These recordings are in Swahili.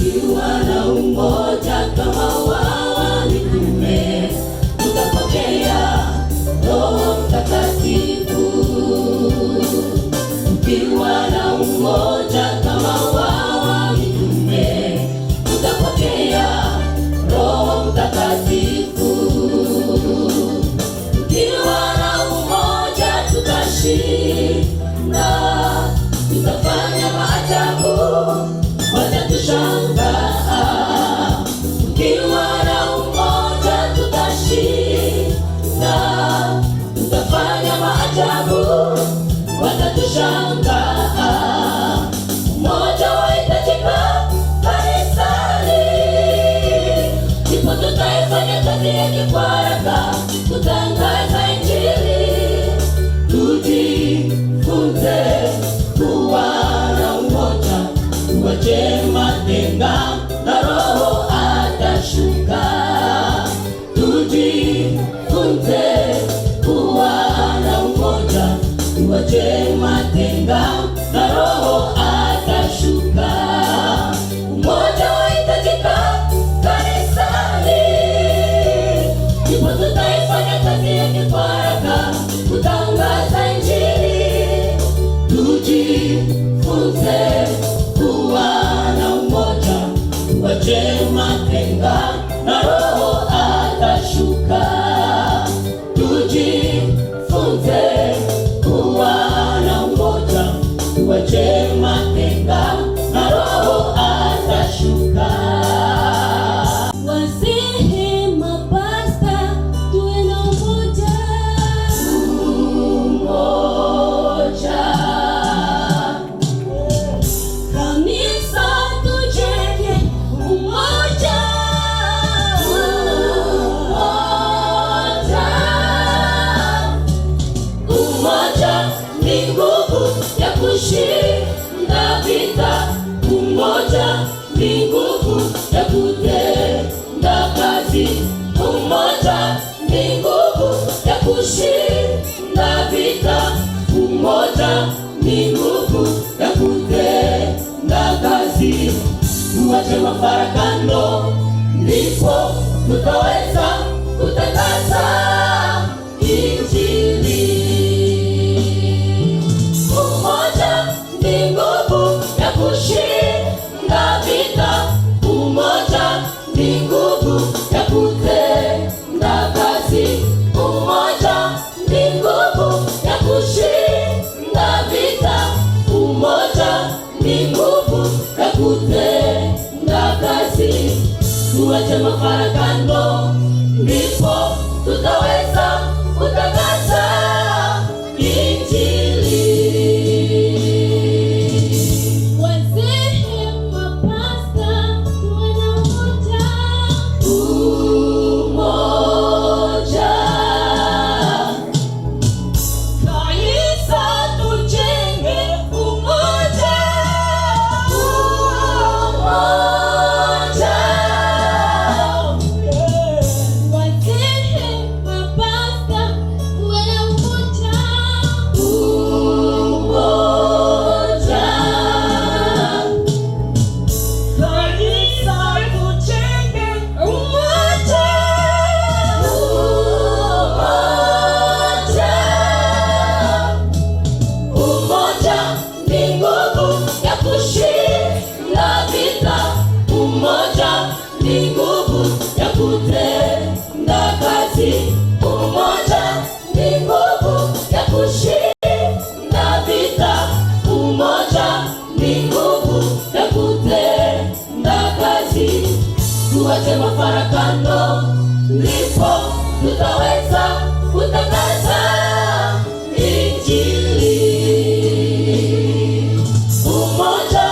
Tukiwa na umoja kama wa mitume, tutapokea Roho Mtakatifu. Tukiwa na umoja kama wa mitume, tutapokea Roho Mtakatifu. Tukiwa na umoja tutashinda, tutafanya maajabu, watatushangaa. Tukiwa na umoja tutashinda, tutafanya maajabu, watatushangaa. Umoja wahitajika kanisani, ndipo tutaifanya kazi yake kwa haraka, kutangaza Injili. Tujifunze kuwa na umoja, tuache matenga na Roho atashuka. Tujifunze kuwa na umoja, tuache matenga na Roho atashuka. Umoja wahitajika kanisani, ndipo tutaifanya kazi yake kwa haraka, kutangaza Injili. Tujifunze kuwa na umoja, tuache matenga na Roho atashuka. Tujifunze kuwa na umoja, tuache matenga na Roho atashuka. Wazee, mapasta, tuwe na umoja. Kanisa tujenge umoja. Umoja ni nguvu ya kushinda vita. Umoja ni nguvu ya kutenda kazi. Umoja ni nguvu ya kushinda vita. Umoja ni nguvu ya kutenda kazi. Tuache mafarakano, ndipo tutaweza kutangaza Injili. Umoja ni nguvu ya kushinda vita. Umoja ni nguvu ya kutenda kazi. Umoja ni nguvu ya kushinda vita. Umoja ni nguvu ya kutenda kazi. Tuache mafarakano, ndipo tutaweza kutangaza Injili. Wazee, mapasta, tuwe na umoja. Umoja. Kanisa tujenge umoja. Wazee, mapasta, tuwe na umoja. Umoja. Kanisa tujenge umoja. Umoja ni nguvu ya kushinda vita. Umoja ni nguvu ya kutenda kazi. Umoja ni nguvu ya kushinda vita. Umoja ni nguvu ya kutenda kazi. Tuache mafarakano, ndipo tutaweza kutangaza Injili. Umoja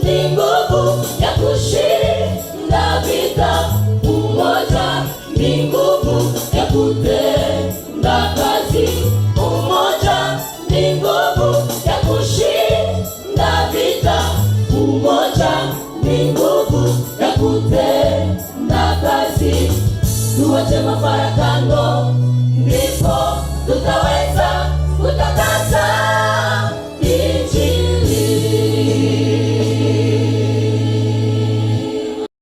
ni nguvu ya kushinda vita. Umoja ni nguvu ya kutenda kazi. Umoja ni nguvu ya kushinda vita. Umoja ni nguvu ya kutenda kazi. Tuache mafarakano,